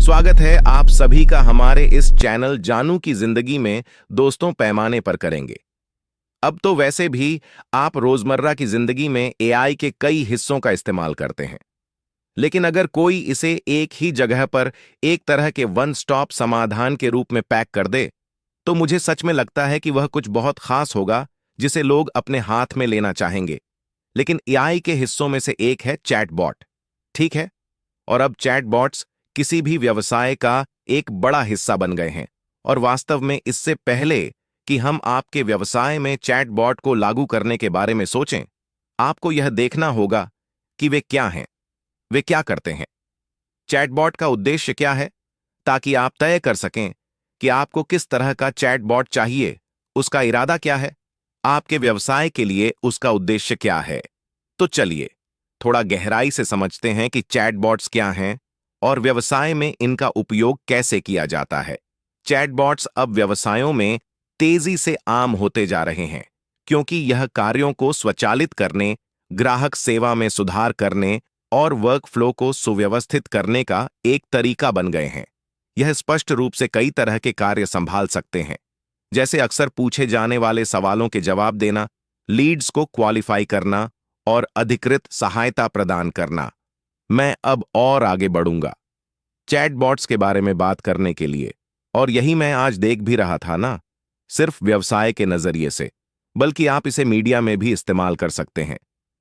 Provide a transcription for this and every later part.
स्वागत है आप सभी का हमारे इस चैनल जानू की जिंदगी में दोस्तों पैमाने पर करेंगे। अब तो वैसे भी आप रोजमर्रा की जिंदगी में एआई के कई हिस्सों का इस्तेमाल करते हैं, लेकिन अगर कोई इसे एक ही जगह पर एक तरह के वन स्टॉप समाधान के रूप में पैक कर दे, तो मुझे सच में लगता है कि वह कुछ बहुत खास होगा जिसे लोग अपने हाथ में लेना चाहेंगे। लेकिन एआई के हिस्सों में से एक है चैटबॉट, ठीक है? और अब चैटबॉट्स किसी भी व्यवसाय का एक बड़ा हिस्सा बन गए हैं। और वास्तव में इससे पहले कि हम आपके व्यवसाय में चैटबॉट को लागू करने के बारे में सोचें, आपको यह देखना होगा कि वे क्या हैं, वे क्या करते हैं। चैटबॉट का उद्देश्य क्या है, ताकि आप तय कर सकें कि आपको किस तरह का चैटबॉट चाहिए, उसका इरादा क्या है, आपके व्यवसाय के लिए उसका उद्देश्य क्या है। तो चलिए थोड़ा गहराई से समझते हैं कि चैटबॉट्स क्या हैं और व्यवसाय में इनका उपयोग कैसे किया जाता है। चैटबॉट्स अब व्यवसायों में तेजी से आम होते जा रहे हैं, क्योंकि यह कार्यों को स्वचालित करने, ग्राहक सेवा में सुधार करने और वर्कफ्लो को सुव्यवस्थित करने का एक तरीका बन गए हैं। यह स्पष्ट रूप से कई तरह के कार्य संभाल सकते हैं, जैसे अक्सर पूछे जाने वाले सवालों के जवाब देना, लीड्स को क्वालिफाई करना और अधिकृत सहायता प्रदान करना। मैं अब और आगे बढ़ूंगा चैटबॉट्स के बारे में बात करने के लिए, और यही मैं आज देख भी रहा था ना, सिर्फ व्यवसाय के नजरिए से, बल्कि आप इसे मीडिया में भी इस्तेमाल कर सकते हैं।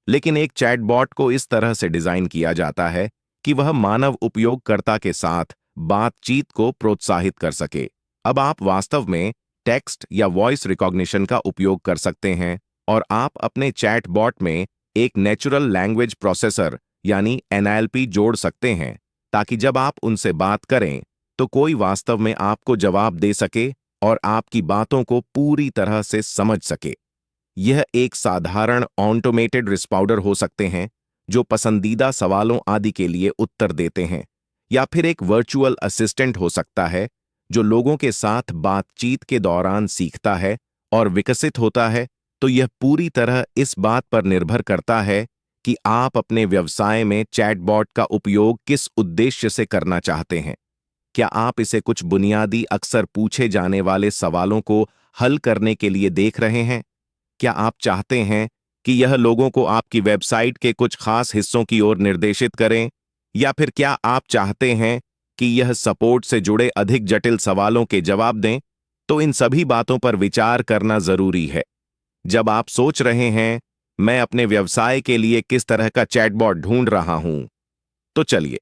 लेकिन एक चैटबॉट को इस तरह से डिजाइन किया जाता है कि वह मानव उपयोगकर्ता के साथ बातचीत को प्रोत्साहित कर सके। अब आप वास्तव में टेक्स्ट या वॉइस रिकॉग्निशन का उपयोग कर सकते हैं, और आप अपने चैटबॉट में एक नेचुरल लैंग्वेज प्रोसेसर यानी एनएलपी जोड़ सकते हैं, ताकि जब आप उनसे बात करें तो कोई वास्तव में आपको जवाब दे सके और आपकी बातों को पूरी तरह से समझ सके। यह एक साधारण ऑटोमेटेड रिस्पॉन्डर हो सकते हैं जो पसंदीदा सवालों आदि के लिए उत्तर देते हैं, या फिर एक वर्चुअल असिस्टेंट हो सकता है जो लोगों के साथ बातचीत के दौरान सीखता है और विकसित होता है। तो यह पूरी तरह इस बात पर निर्भर करता है कि आप अपने व्यवसाय में चैटबॉट का उपयोग किस उद्देश्य से करना चाहते हैं। क्या आप इसे कुछ बुनियादी अक्सर पूछे जाने वाले सवालों को हल करने के लिए देख रहे हैं? क्या आप चाहते हैं कि यह लोगों को आपकी वेबसाइट के कुछ खास हिस्सों की ओर निर्देशित करें, या फिर क्या आप चाहते हैं कि यह सपोर्ट से जुड़े अधिक जटिल सवालों के जवाब दें? तो इन सभी बातों पर विचार करना जरूरी है जब आप सोच रहे हैं मैं अपने व्यवसाय के लिए किस तरह का चैटबॉट ढूंढ रहा हूं। तो चलिए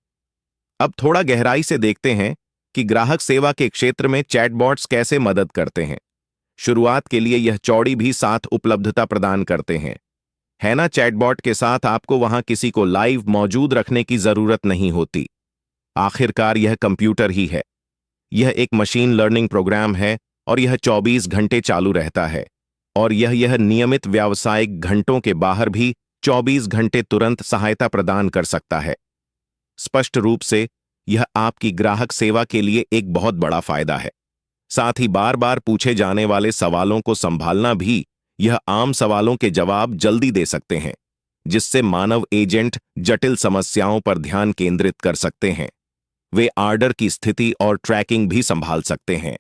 अब थोड़ा गहराई से देखते हैं कि ग्राहक सेवा के क्षेत्र में चैटबॉट्स कैसे मदद करते हैं। शुरुआत के लिए यह चौड़ी भी साथ उपलब्धता प्रदान करते हैं, है ना? चैटबॉट के साथ आपको वहां किसी को लाइव मौजूद रखने की जरूरत नहीं होती। आखिरकार यह कंप्यूटर ही है, यह एक मशीन लर्निंग प्रोग्राम है, और यह 24 घंटे चालू रहता है, और यह नियमित व्यावसायिक घंटों के बाहर भी 24 घंटे तुरंत सहायता प्रदान कर सकता है। स्पष्ट रूप से यह आपकी ग्राहक सेवा के लिए एक बहुत बड़ा फायदा है। साथ ही बार बार पूछे जाने वाले सवालों को संभालना भी, यह आम सवालों के जवाब जल्दी दे सकते हैं, जिससे मानव एजेंट जटिल समस्याओं पर ध्यान केंद्रित कर सकते हैं। वे ऑर्डर की स्थिति और ट्रैकिंग भी संभाल सकते हैं।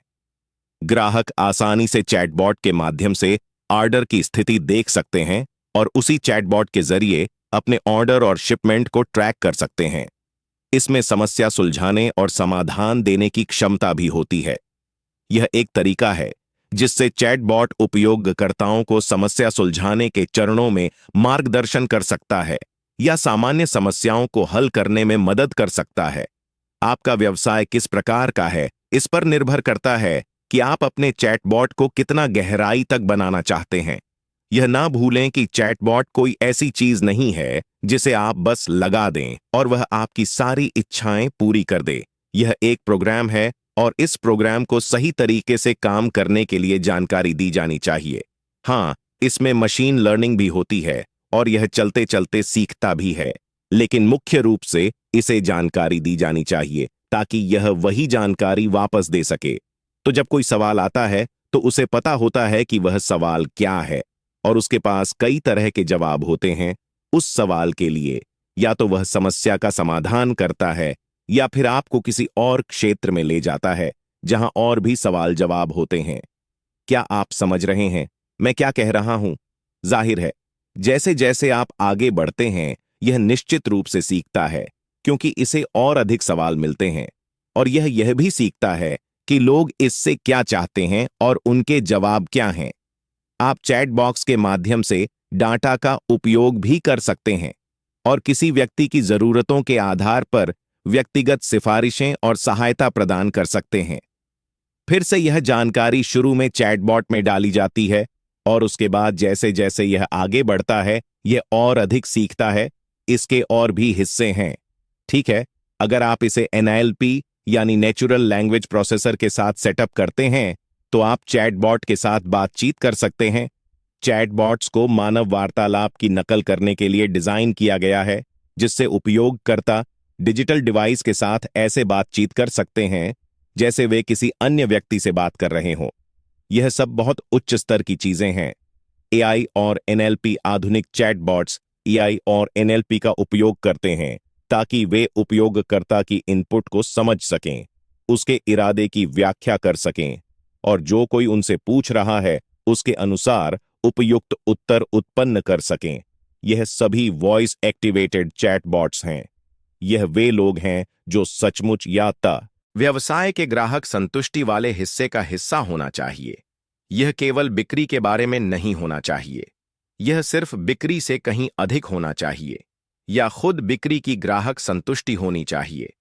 ग्राहक आसानी से चैटबॉट के माध्यम से ऑर्डर की स्थिति देख सकते हैं और उसी चैटबॉट के जरिए अपने ऑर्डर और शिपमेंट को ट्रैक कर सकते हैं। इसमें समस्या सुलझाने और समाधान देने की क्षमता भी होती है। यह एक तरीका है जिससे चैटबॉट उपयोगकर्ताओं को समस्या सुलझाने के चरणों में मार्गदर्शन कर सकता है, या सामान्य समस्याओं को हल करने में मदद कर सकता है। आपका व्यवसाय किस प्रकार का है, इस पर निर्भर करता है कि आप अपने चैटबॉट को कितना गहराई तक बनाना चाहते हैं। यह ना भूलें कि चैटबॉट कोई ऐसी चीज नहीं है जिसे आप बस लगा दें और वह आपकी सारी इच्छाएं पूरी कर दे। यह एक प्रोग्राम है, और इस प्रोग्राम को सही तरीके से काम करने के लिए जानकारी दी जानी चाहिए। हाँ, इसमें मशीन लर्निंग भी होती है, और यह चलते चलते सीखता भी है, लेकिन मुख्य रूप से इसे जानकारी दी जानी चाहिए ताकि यह वही जानकारी वापस दे सके। तो जब कोई सवाल आता है तो उसे पता होता है कि वह सवाल क्या है, और उसके पास कई तरह के जवाब होते हैं उस सवाल के लिए। या तो वह समस्या का समाधान करता है, या फिर आपको किसी और क्षेत्र में ले जाता है जहां और भी सवाल जवाब होते हैं। क्या आप समझ रहे हैं मैं क्या कह रहा हूं? जाहिर है, जैसे जैसे आप आगे बढ़ते हैं, यह निश्चित रूप से सीखता है, क्योंकि इसे और अधिक सवाल मिलते हैं, और यह भी सीखता है कि लोग इससे क्या चाहते हैं और उनके जवाब क्या हैं। आप चैट बॉक्स के माध्यम से डाटा का उपयोग भी कर सकते हैं और किसी व्यक्ति की जरूरतों के आधार पर व्यक्तिगत सिफारिशें और सहायता प्रदान कर सकते हैं। फिर से यह जानकारी शुरू में चैटबॉट में डाली जाती है और उसके बाद जैसे जैसे यह आगे बढ़ता है, यह और अधिक सीखता है। इसके और भी हिस्से हैं, ठीक है? अगर आप इसे NLP यानी नेचुरल लैंग्वेज प्रोसेसर के साथ सेटअप करते हैं, तो आप चैटबॉट के साथ बातचीत कर सकते हैं। चैटबॉट्स को मानव वार्तालाप की नकल करने के लिए डिजाइन किया गया है, जिससे उपयोगकर्ता डिजिटल डिवाइस के साथ ऐसे बातचीत कर सकते हैं जैसे वे किसी अन्य व्यक्ति से बात कर रहे हों। यह सब बहुत उच्च स्तर की चीजें हैं। AI और NLP आधुनिक चैटबॉट्स AI और NLP का उपयोग करते हैं ताकि वे उपयोगकर्ता की इनपुट को समझ सकें, उसके इरादे की व्याख्या कर सकें और जो कोई उनसे पूछ रहा है उसके अनुसार उपयुक्त उत्तर उत्पन्न कर सकें। यह सभी वॉइस एक्टिवेटेड चैटबॉट्स हैं। यह वे लोग हैं जो सचमुच व्यवसाय के ग्राहक संतुष्टि वाले हिस्से का हिस्सा होना चाहिए। यह केवल बिक्री के बारे में नहीं होना चाहिए। यह सिर्फ बिक्री से कहीं अधिक होना चाहिए या खुद बिक्री की ग्राहक संतुष्टि होनी चाहिए।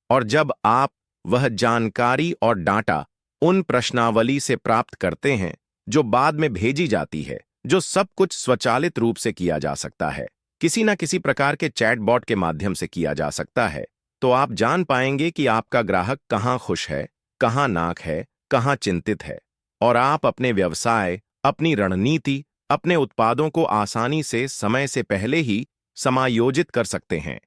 और जब आप वह जानकारी और डाटा उन प्रश्नावली से प्राप्त करते हैं जो बाद में भेजी जाती है, जो सब कुछ स्वचालित रूप से किया जा सकता है, किसी न किसी प्रकार के चैटबॉट के माध्यम से किया जा सकता है, तो आप जान पाएंगे कि आपका ग्राहक कहां खुश है, कहां नाक है, कहां चिंतित है, और आप अपने व्यवसाय, अपनी रणनीति, अपने उत्पादों को आसानी से समय से पहले ही समायोजित कर सकते हैं।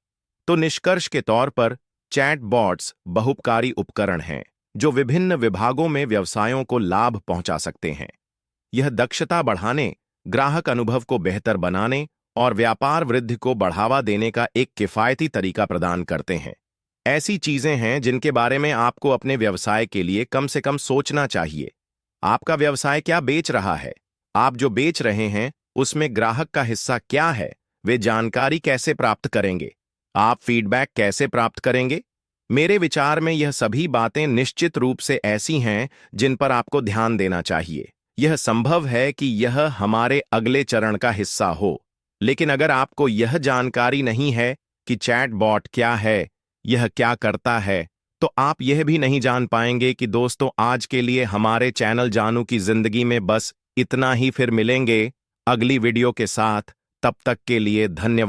तो निष्कर्ष के तौर पर चैटबॉट्स बहुपकारी उपकरण हैं जो विभिन्न विभागों में व्यवसायों को लाभ पहुंचा सकते हैं। यह दक्षता बढ़ाने, ग्राहक अनुभव को बेहतर बनाने और व्यापार वृद्धि को बढ़ावा देने का एक किफायती तरीका प्रदान करते हैं। ऐसी चीजें हैं जिनके बारे में आपको अपने व्यवसाय के लिए कम से कम सोचना चाहिए। आपका व्यवसाय क्या बेच रहा है? आप जो बेच रहे हैं उसमें ग्राहक का हिस्सा क्या है? वे जानकारी कैसे प्राप्त करेंगे? आप फीडबैक कैसे प्राप्त करेंगे? मेरे विचार में यह सभी बातें निश्चित रूप से ऐसी हैं जिन पर आपको ध्यान देना चाहिए। यह संभव है कि यह हमारे अगले चरण का हिस्सा हो, लेकिन अगर आपको यह जानकारी नहीं है कि चैटबॉट क्या है, यह क्या करता है, तो आप यह भी नहीं जान पाएंगे कि दोस्तों, आज के लिए हमारे चैनल जानू की जिंदगी में बस इतना ही। फिर मिलेंगे अगली वीडियो के साथ। तब तक के लिए धन्यवाद।